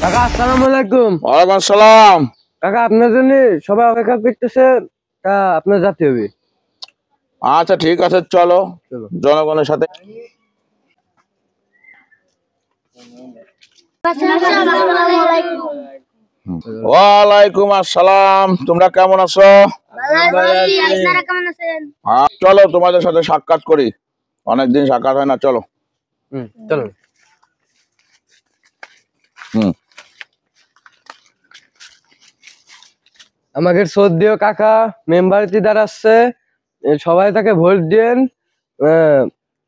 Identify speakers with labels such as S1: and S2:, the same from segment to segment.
S1: কাকা আসসালামু আলাইকুম।
S2: ওয়ালাইকুম আসসালাম।
S1: কাকা আপনার জন্য সবাই অপেক্ষা করতেছে, তা আপনার যেতে হবে।
S2: আচ্ছা ঠিক আছে, চলো
S1: চলো।
S2: জনগণের সাথে। ওয়ালাইকুম আসসালাম। তোমরা কেমন আছো? চলো তোমাদের সাথে সাক্ষাৎ করি, অনেকদিন সাক্ষাৎ হয় না। চলো।
S1: চলো। আমাকে শ্রদ্ধেয় কাকা মেম্বার দাঁড়াচ্ছে, সবাই তাকে ভোট দেন,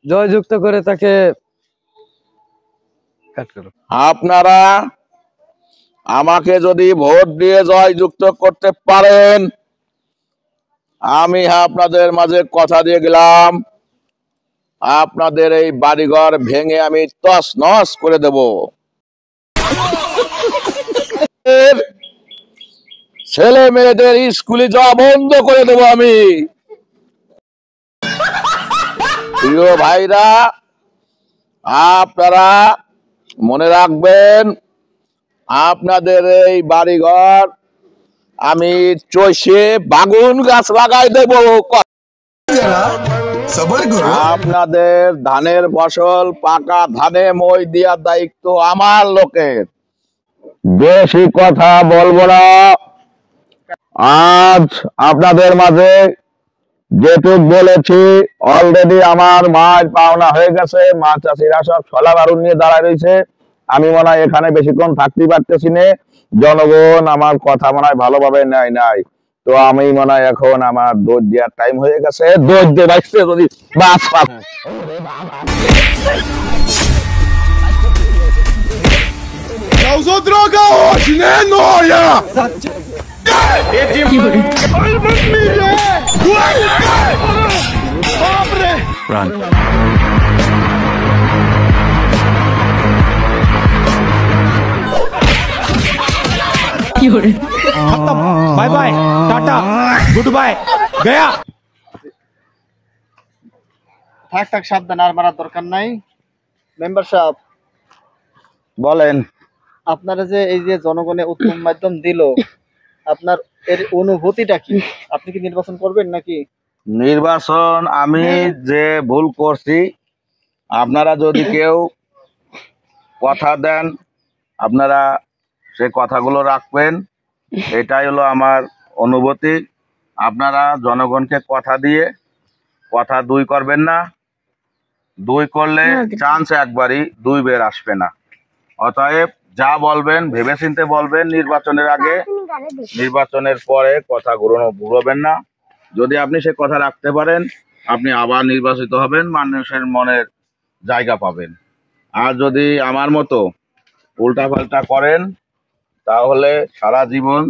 S1: জয়যুক্ত করে তাকে
S2: আপনারা আমাকে যদি ভোট দিয়ে জয়যুক্ত করতে পারেন, আমি আপনাদের মাঝে কথা দিয়ে গেলাম, আপনাদের এই বাড়িঘর ভেঙে আমি তছ নছ করে দেব। ছেলে মেয়েদের স্কুলে যাওয়া বন্ধ করে দেব আমি। প্রিয় ভাইরা, আপনারা মনে রাখবেন, আপনাদের এই বাড়িঘর আমি চষে বাগুন গাছ লাগাই দেব। আপনাদের ধানের ফসল পাকা ধানে মই দেওয়ার দায়িত্ব আমার লোকের। বেশি কথা বলবো না। আজ আপনাদের মাঝে যেটুক বলেছি অলরেডি আমার মাছ পাওনা হয়ে গেছে। মাছ চাষিরা সব ছলা বারুদ নিয়ে দাঁড়ায় রয়েছে। আমি মনে হয় এখানে বেশিক্ষণ থাকতে পারতেছি না। জনগণ আমার কথা মনে হয় ভালোভাবে নেয় নাই, তো আমি মনে হয় এখন আমার দৌড় দেওয়ার টাইম হয়ে গেছে। দৌড় দিয়ে বাঁচতে যদি বাস পাব।
S3: Я usou droga hoje, né, Noia? Run. खत्म, bye bye, tata, goodbye, गया।
S4: থাক থাক, সাবধান, আর মারার দরকার নাই। মেম্বার সাহেব,
S2: বলেন।
S4: আপনারা যে এই যে জনগণে উত্তম মাধ্যম দিল, আপনার এর অনুভূতিটা কি? আপনি কি নির্বাচন করবেন নাকি?
S2: নির্বাচন আমি যে ভুল করছি, আপনারা যদি কেউ কথা দেন, আপনারা সেই কথাগুলো রাখবেন, এটাই হলো আমার অনুভূতি। আপনারা জনগণকে কথা দিয়ে কথা দুই করবেন না। দুই করলে চান্স একবারই, দুই বের আসবে না। অতএব যা বলবেন ভেবেচিন্তে বলবেন নির্বাচনের আগে। নির্বাচনের পরে কথা ঘুরবেন না। যদি আপনি সে কথা রাখতে পারেন, আপনি আবার নির্বাচিত হবেন, মানুষের মনের জায়গা পাবেন। আর যদি আমার মতো উল্টাপাল্টা করেন, তাহলে সারা জীবন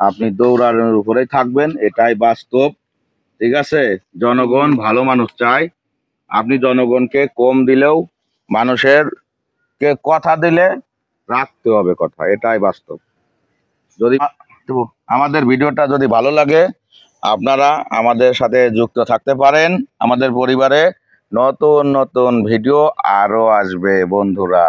S2: আপনি দৌড়ানোর উপরেই থাকবেন। এটাই বাস্তব। ঠিক আছে? জনগণ ভালো মানুষ চায়। আপনি জনগণকে কম দিলেও মানুষের কে কথা দিলে রাখতে হবে কথা, এটাই বাস্তব। যদি আমাদের ভিডিওটা যদি ভালো লাগে, আপনারা আমাদের সাথে যুক্ত থাকতে পারেন। আমাদের পরিবারে নতুন নতুন ভিডিও আরো আসবে বন্ধুরা।